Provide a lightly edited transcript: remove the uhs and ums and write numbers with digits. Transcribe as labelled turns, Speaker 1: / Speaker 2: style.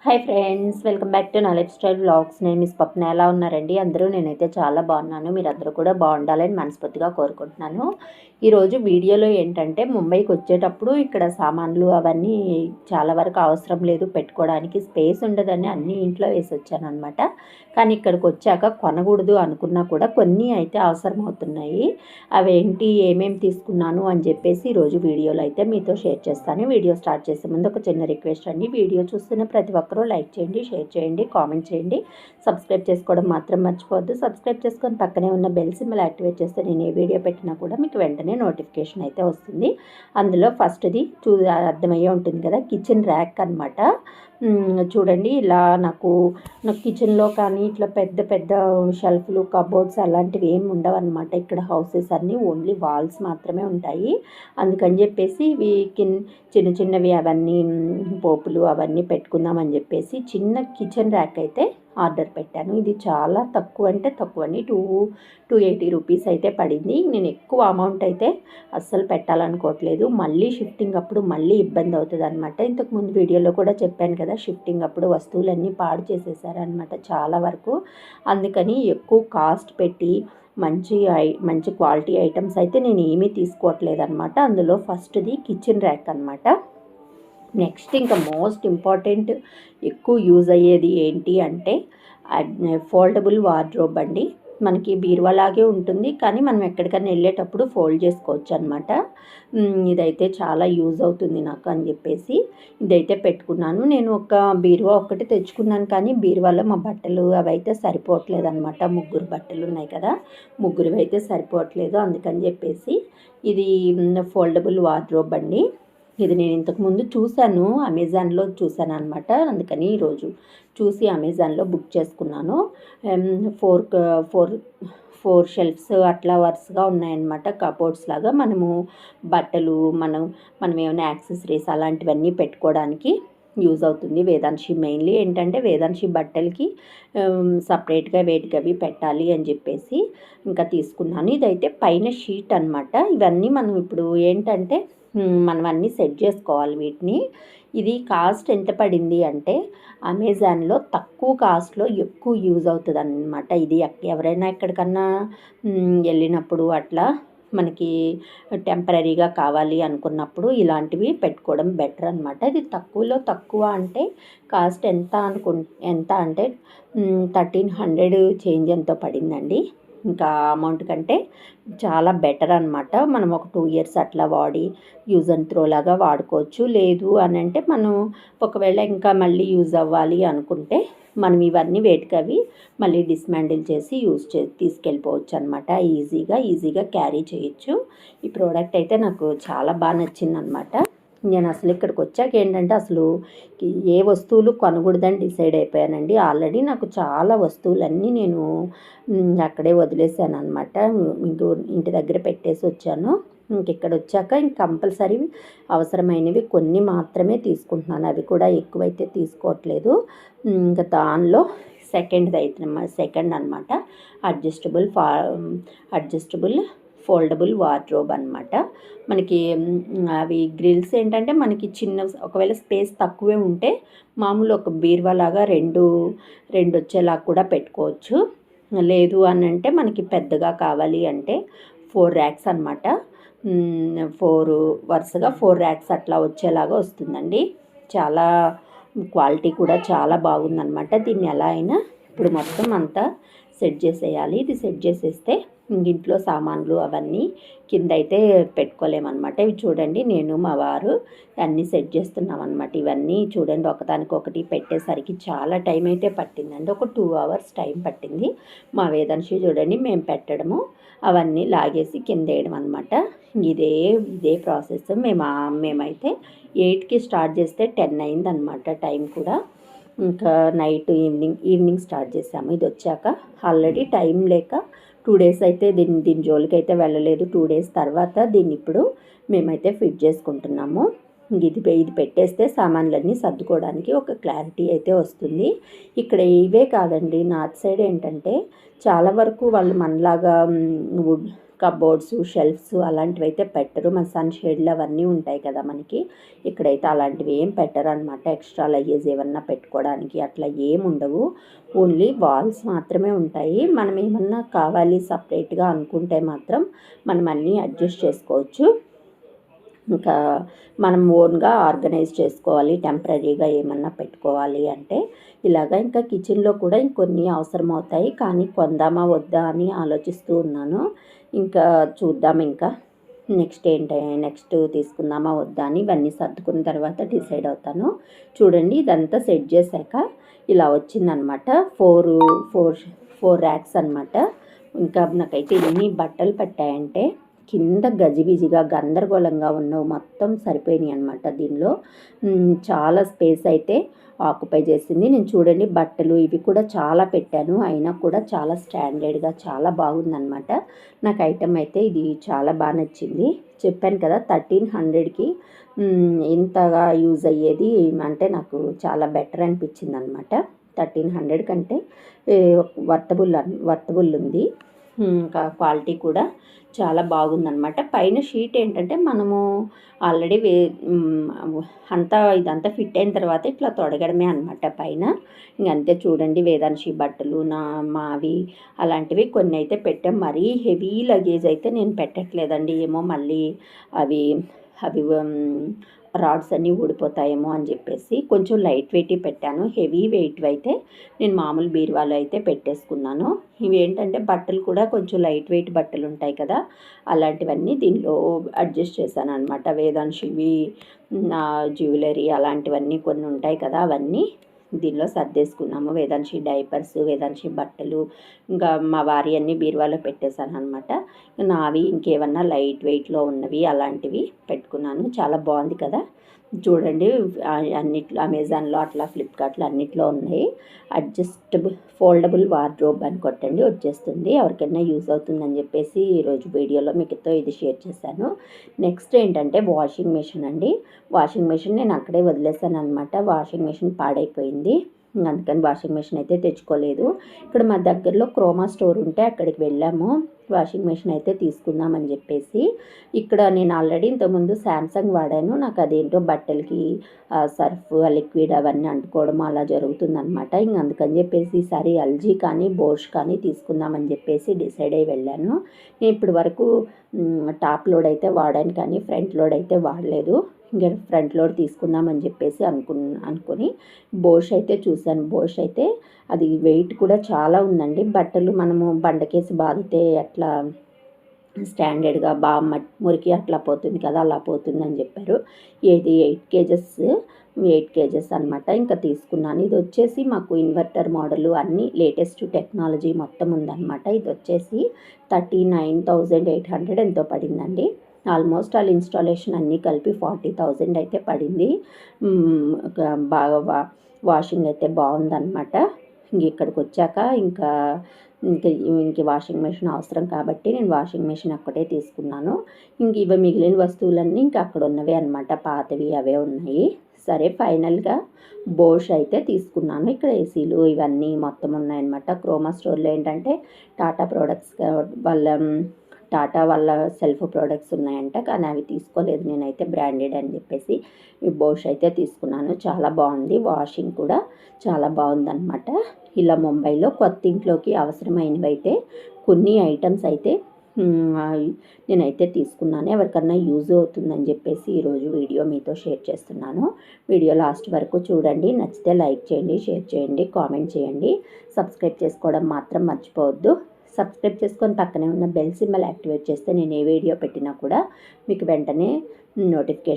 Speaker 1: Hi friends, welcome back to నా life style vlogs. నేను miss పప్న. ఎలా ఉన్నారండి అందరూ? నేనైతే చాలా బాగున్నాను. మీరందరూ కూడా బాగుండాలని మనస్ఫూర్తిగా కోరుకుంటున్నాను. ఈరోజు వీడియోలో ఏంటంటే, ముంబైకి వచ్చేటప్పుడు ఇక్కడ సామాన్లు అవన్నీ చాలా వరకు అవసరం లేదు, పెట్టుకోవడానికి స్పేస్ ఉండదని అన్నీ ఇంట్లో వేసి వచ్చాను అనమాట. కానీ ఇక్కడికి వచ్చాక కొనకూడదు అనుకున్నా కూడా కొన్ని అయితే అవసరం అవుతున్నాయి. అవేంటి, ఏమేమి తీసుకున్నాను అని చెప్పేసి ఈరోజు వీడియోలో అయితే మీతో షేర్ చేస్తాను. వీడియో స్టార్ట్ చేసే ముందు ఒక చిన్న రిక్వెస్ట్ అండి. వీడియో చూస్తున్న ప్రతి ఒక్కరూ లైక్ చేయండి, షేర్ చేయండి, కామెంట్ చేయండి. సబ్స్క్రైబ్ చేసుకోవడం మాత్రం మర్చిపోవద్దు. సబ్స్క్రైబ్ చేసుకొని పక్కనే ఉన్న బెల్ సింబల్ యాక్టివేట్ చేస్తే నేను ఏ వీడియో పెట్టినా కూడా మీకు వెంటనే నోటిఫికేషన్ అయితే వస్తుంది. అందులో ఫస్ట్ది అర్థమయ్యే ఉంటుంది కదా, కిచెన్ ర్యాక్ అనమాట. చూడండి, ఇలా నాకు కిచెన్లో కానీ ఇట్లా పెద్ద పెద్ద షెల్ఫ్లు, కబోర్డ్స్ అలాంటివి ఏమి ఉండవు అనమాట. ఇక్కడ హౌసెస్ అన్నీ ఓన్లీ వాల్స్ మాత్రమే ఉంటాయి. అందుకని చెప్పేసి ఇవి చిన్న చిన్నవి అవన్నీ పోపులు అవన్నీ పెట్టుకుందామని చెప్పేసి చిన్న కిచెన్ ర్యాక్ అయితే ఆర్డర్ పెట్టాను. ఇది చాలా తక్కువ, అంటే తక్కువ అండి. 280 రూపీస్ అయితే పడింది. నేను ఎక్కువ అమౌంట్ అయితే అస్సలు పెట్టాలనుకోవట్లేదు. మళ్ళీ షిఫ్టింగ్ అప్పుడు మళ్ళీ ఇబ్బంది అవుతుంది అనమాట. ఇంతకుముందు వీడియోలో కూడా చెప్పాను కదా, షిఫ్టింగ్ అప్పుడు వస్తువులన్నీ పాడు చేసేసారనమాట చాలా వరకు. అందుకని ఎక్కువ కాస్ట్ పెట్టి మంచి క్వాలిటీ ఐటమ్స్ అయితే నేను ఏమీ తీసుకోవట్లేదు అనమాట. అందులో ఫస్ట్ది కిచెన్ ర్యాక్ అనమాట. నెక్స్ట్ ఇంకా మోస్ట్ ఇంపార్టెంట్ ఎక్కువ యూజ్ అయ్యేది ఏంటి అంటే ఫోల్డబుల్ వార్డ్రోబ్ అండి. మనకి బీరువాలాగే ఉంటుంది, కానీ మనం ఎక్కడికైనా వెళ్ళేటప్పుడు ఫోల్డ్ చేసుకోవచ్చు అనమాట. ఇదైతే చాలా యూజ్ అవుతుంది నాకు అని చెప్పేసి ఇదైతే పెట్టుకున్నాను. నేను ఒక బీరువా ఒక్కటి తెచ్చుకున్నాను, కానీ బీరువాలో మా బట్టలు అవి అయితే సరిపోవట్లేదు అనమాట. 3 బట్టలు ఉన్నాయి కదా, 3 అయితే సరిపోవట్లేదు. అందుకని చెప్పేసి ఇది ఫోల్డబుల్ వార్డ్రోబ్ అండి. ఇది నేను ఇంతకుముందు చూశాను, అమెజాన్లో చూశాను అనమాట. అందుకని ఈరోజు చూసి అమెజాన్లో బుక్ చేసుకున్నాను. 4 షెల్ఫ్స్ అట్లా వరుసగా ఉన్నాయన్నమాట, కబోర్డ్స్ లాగా. మనము బట్టలు మనం ఏమైనా యాక్సెసరీస్ అలాంటివన్నీ పెట్టుకోవడానికి యూజ్ అవుతుంది. వేదాంశి మెయిన్లీ ఏంటంటే వేదాంశి బట్టలకి సపరేట్గా వేటికవి పెట్టాలి అని చెప్పేసి ఇంకా తీసుకున్నాను. ఇదైతే పైన షీట్ అనమాట. ఇవన్నీ మనం ఇప్పుడు ఏంటంటే మనం అన్నీ సెట్ చేసుకోవాలి వీటిని. ఇది కాస్ట్ ఎంత పడింది అంటే అమెజాన్లో తక్కువ కాస్ట్లో ఎక్కువ యూజ్ అవుతుంది అన్నమాట. ఇది ఎవరైనా ఎక్కడికన్నా వెళ్ళినప్పుడు అట్లా మనకి టెంపరీగా కావాలి అనుకున్నప్పుడు ఇలాంటివి పెట్టుకోవడం బెటర్ అనమాట. ఇది తక్కువలో తక్కువ అంటే కాస్ట్ ఎంత అంటే 1300 చేంజ్ ఎంతో పడిందండి. ఇంకా అమౌంట్ కంటే చాలా బెటర్ అనమాట. మనం ఒక 2 ఇయర్స్ అట్లా వాడి యూజ్ అండ్ త్రో లాగా వాడుకోవచ్చు. లేదు అని అంటే మనం ఒకవేళ ఇంకా మళ్ళీ యూజ్ అవ్వాలి అనుకుంటే మనం ఇవన్నీ వేటికవి మళ్ళీ డిస్మాండిల్ చేసి తీసుకెళ్ళిపోవచ్చు అనమాట. ఈజీగా క్యారీ చేయొచ్చు. ఈ ప్రోడక్ట్ అయితే నాకు చాలా బాగా నచ్చిందనమాట. నేను అసలు ఇక్కడికి వచ్చాక ఏంటంటే అసలు ఏ వస్తువులు కొనకూడదని డిసైడ్ అయిపోయానండి. ఆల్రెడీ నాకు చాలా వస్తువులన్నీ నేను అక్కడే వదిలేసాను అనమాట. ఇంటి దగ్గర పెట్టేసి వచ్చాను. ఇక్కడ వచ్చాక కంపల్సరీ అవసరమైనవి కొన్ని మాత్రమే తీసుకుంటున్నాను. అవి కూడా ఎక్కువైతే తీసుకోవట్లేదు. ఇంకా దానిలో సెకండ్ అనమాట అడ్జస్టబుల్ ఫోల్డబుల్ వార్డ్రోబ్ అనమాట. మనకి అవి గ్రిల్స్ ఏంటంటే మనకి ఒకవేళ స్పేస్ తక్కువే ఉంటే మామూలు ఒక బీరువాలాగా రెండు వచ్చేలాగా కూడా పెట్టుకోవచ్చు. లేదు అని అంటే మనకి పెద్దగా కావాలి అంటే 4 ర్యాక్స్ అనమాట. 4 ర్యాక్స్ అట్లా వచ్చేలాగా వస్తుందండి. చాలా క్వాలిటీ కూడా చాలా బాగుందనమాట. దీన్ని ఎలా అయినా ఇప్పుడు మొత్తం అంతా సెట్ చేసేయాలి. ఇది సెట్ చేసేస్తే ఇంట్లో సామాన్లు అవన్నీ కింద అయితే పెట్టుకోలేమన్నమాట. ఇవి చూడండి, నేను మా వారు అన్నీ సెట్ చేస్తున్నాం అనమాట. ఇవన్నీ చూడండి, ఒకదానికొకటి పెట్టేసరికి చాలా టైం అయితే పట్టిందండి. ఒక 2 అవర్స్ టైం పట్టింది. మా వేదాంశి చూడండి, మేము పెట్టడము అవన్నీ లాగేసి కింద వేయడం అనమాట. ఇదే ప్రాసెస్. మేమైతే 8కి స్టార్ట్ చేస్తే 10 అయిందనమాట టైం కూడా. ఇంకా నైట్ ఈవినింగ్ స్టార్ట్ చేసాము. ఇది వచ్చాక ఆల్రెడీ టైం లేక 2 డేస్ అయితే దీని జోలికి అయితే వెళ్ళలేదు. 2 డేస్ తర్వాత దీన్ని ఇప్పుడు మేమైతే ఫిట్ చేసుకుంటున్నాము. ఇది పెట్టేస్తే సామాన్లన్నీ సర్దుకోవడానికి ఒక క్లారిటీ అయితే వస్తుంది. ఇక్కడ ఇవే కాదండి, నార్త్ సైడ్ ఏంటంటే చాలా వరకు వాళ్ళు మనలాగా వుడ్ కబోర్డ్స్, షెల్ఫ్స్ అలాంటివి అయితే పెట్టరు. మన సన్షేడ్లు అవన్నీ ఉంటాయి కదా మనకి. ఇక్కడైతే అలాంటివి ఏం పెట్టరు అనమాట. ఎక్స్ట్రా లగేజ్ ఏమన్నా పెట్టుకోవడానికి అట్లా ఏం ఉండవు. ఓన్లీ వాల్స్ మాత్రమే ఉంటాయి. మనం ఏమన్నా కావాలి సపరేట్గా అనుకుంటే మాత్రం మనం అన్నీ అడ్జస్ట్ చేసుకోవచ్చు. ఇంకా మనం ఓన్గా ఆర్గనైజ్ చేసుకోవాలి, టెంపరీగా ఏమన్నా పెట్టుకోవాలి అంటే ఇలాగా. ఇంకా కిచెన్లో కూడా ఇంకొన్ని అవసరం అవుతాయి, కానీ కొందామా వద్దా అని ఆలోచిస్తూ ఉన్నాను. ఇంకా చూద్దాం, ఇంకా నెక్స్ట్ తీసుకుందామా వద్దా అని ఇవన్నీ సర్దుకున్న తర్వాత డిసైడ్ అవుతాను. చూడండి, ఇదంతా సెట్ చేశాక ఇలా వచ్చిందనమాట. ఫోర్ ర్యాక్స్ అనమాట. ఇంకా నాకైతే ఎన్ని బట్టలు పట్టాయంటే కింద గజిబిజిగా గందరగోళంగా ఉన్నవి మొత్తం సరిపోయినాయి అనమాట. దీనిలో చాలా స్పేస్ అయితే ఆక్యుపై చేసింది. నేను చూడండి బట్టలు ఇవి కూడా చాలా పెట్టాను, అయినా కూడా చాలా స్టాండర్డ్గా చాలా బాగుందనమాట. నాకు ఐటమ్ అయితే ఇది చాలా బాగా నచ్చింది. చెప్పాను కదా 1300కి ఇంతగా యూజ్ అయ్యేది అంటే నాకు చాలా బెటర్ అనిపించింది అనమాట. 1300 కంటే వర్తబుల్ ఉంది. ఇంకా క్వాలిటీ కూడా చాలా బాగుందనమాట. పైన షీట్ ఏంటంటే మనము ఆల్రెడీ ఇదంతా ఫిట్ అయిన తర్వాత ఇట్లా తొడగడమే అనమాట పైన. ఇంకంతే. చూడండి, వేదాంశి బట్టలు మావి అలాంటివి కొన్ని అయితే పెట్టాం. మరీ హెవీ లగేజ్ అయితే నేను పెట్టట్లేదండి. ఏమో మళ్ళీ అవి రాడ్స్ అన్నీ ఊడిపోతాయేమో అని చెప్పేసి కొంచెం లైట్ వెయిట్ పెట్టాను. హెవీ వెయిట్ అయితే నేను మామూలు బీరువాలో అయితే పెట్టేసుకున్నాను. ఇవి ఏంటంటే బట్టలు కూడా కొంచెం లైట్ వెయిట్ బట్టలు ఉంటాయి కదా, అలాంటివన్నీ దీనిలో అడ్జస్ట్ చేశాను అనమాట. వేదాంశివి జ్యువెలరీ అలాంటివన్నీ కొన్ని ఉంటాయి కదా, అవన్నీ దీనిలో సర్దేసుకున్నాము. వేదాంశి డైపర్స్, వేదాంశి బట్టలు, ఇంకా మా వారి అన్నీ బీరువాలో పెట్టేశాను అనమాట. నావి ఇంకేమన్నా లైట్ వెయిట్లో ఉన్నవి అలాంటివి పెట్టుకున్నాను. చాలా బాగుంది కదా. చూడండి, అన్నిట్లో అమెజాన్లో అట్లా ఫ్లిప్కార్ట్లో అన్నిట్లో ఉన్నాయి. ఫోల్డబుల్ వార్డ్రోబ్ అని కొట్టండి, వచ్చేస్తుంది. ఎవరికైనా యూజ్ అవుతుందని చెప్పేసి ఈరోజు వీడియోలో మీకుతో ఇది షేర్ చేశాను. నెక్స్ట్ ఏంటంటే వాషింగ్ మెషిన్ అండి. వాషింగ్ మెషిన్ నేను అక్కడే వదిలేసాను అనమాట. వాషింగ్ మెషిన్ పాడైపోయింది, అందుకని వాషింగ్ మెషిన్ అయితే తెచ్చుకోలేదు. ఇక్కడ మా దగ్గరలో క్రోమా స్టోర్ ఉంటే అక్కడికి వెళ్ళాము వాషింగ్ మెషిన్ అయితే తీసుకుందామని చెప్పేసి. ఇక్కడ నేను ఆల్రెడీ ఇంతకుముందు శాంసంగ్ వాడాను. నాకు అదేంటో బట్టలకి సర్ఫ్ లిక్విడ్ అవన్నీ అంటుకోవడం అలా జరుగుతుందనమాట. ఇంక అందుకని చెప్పేసి ఈసారి ఎల్జీ కానీ బోష్ కానీ తీసుకుందామని చెప్పేసి డిసైడ్ అయ్యి వెళ్ళాను. నేను ఇప్పటి వరకు టాప్ లోడ్ అయితే వాడాను, కానీ ఫ్రంట్ లోడ్ అయితే వాడలేదు. ఇంకా ఫ్రంట్ లోడ్ తీసుకుందామని చెప్పేసి అనుకుని బోష్ అయితే చూశాను. బోష్ అయితే అది వెయిట్ కూడా చాలా ఉందండి. బట్టలు మనము బండకేసి బాదితే అట్లా స్టాండర్డ్గా బాగా మురికి అట్లా పోతుంది కదా, అలా పోతుందని చెప్పారు. ఇది 8 కేజెస్ అనమాట. ఇంకా తీసుకున్నాను. ఇది వచ్చేసి మాకు ఇన్వర్టర్ మోడలు అన్నీ లేటెస్ట్ టెక్నాలజీ మొత్తం ఉందన్నమాట. ఇది వచ్చేసి 39,800 ఎంతో పడిందండి. ఆల్మోస్ట్ ఇన్స్టాలేషన్ అన్నీ కలిపి 40,000 అయితే పడింది. బాగా వాషింగ్ అయితే బాగుందన్నమాట. ఇక్కడికి వచ్చాక ఇంక వాషింగ్ మెషిన్ అవసరం కాబట్టి నేను వాషింగ్ మెషిన్ ఒక్కటే తీసుకున్నాను. ఇవి మిగిలిన వస్తువులన్నీ ఇంకా అక్కడ ఉన్నవే అనమాట, పాతవి అవే ఉన్నాయి. సరే, ఫైనల్గా బోష్ అయితే తీసుకున్నాను. ఇక్కడ ఏసీలు ఇవన్నీ మొత్తం ఉన్నాయన్నమాట. క్రోమా స్టోర్లో ఏంటంటే టాటా వాళ్ళ సెల్ఫ్ ప్రోడక్ట్స్ ఉన్నాయంట, కానీ అవి తీసుకోలేదు నేనైతే. బ్రాండెడ్ అని చెప్పేసి బోష్ అయితే తీసుకున్నాను. చాలా బాగుంది, వాషింగ్ కూడా చాలా బాగుందన్నమాట. ఇలా ముంబైలో కొత్త ఇంట్లోకి అవసరమైనవి అయితే కొన్ని ఐటమ్స్ అయితే నేనైతే తీసుకున్నాను. ఎవరికన్నా యూజ్ అవుతుందని చెప్పేసి ఈరోజు వీడియో మీతో షేర్ చేస్తున్నాను. వీడియో లాస్ట్ వరకు చూడండి. నచ్చితే లైక్ చేయండి, షేర్ చేయండి, కామెంట్ చేయండి. సబ్స్క్రైబ్ చేసుకోవడం మాత్రం మర్చిపోవద్దు. సబ్స్క్రైబ్ చేసుకొని పక్కనే ఉన్న బెల్ సింబల్ యాక్టివేట్ చేస్తే నేను ఏ వీడియో పెట్టినా కూడా మీకు వెంటనే నోటిఫికేషన్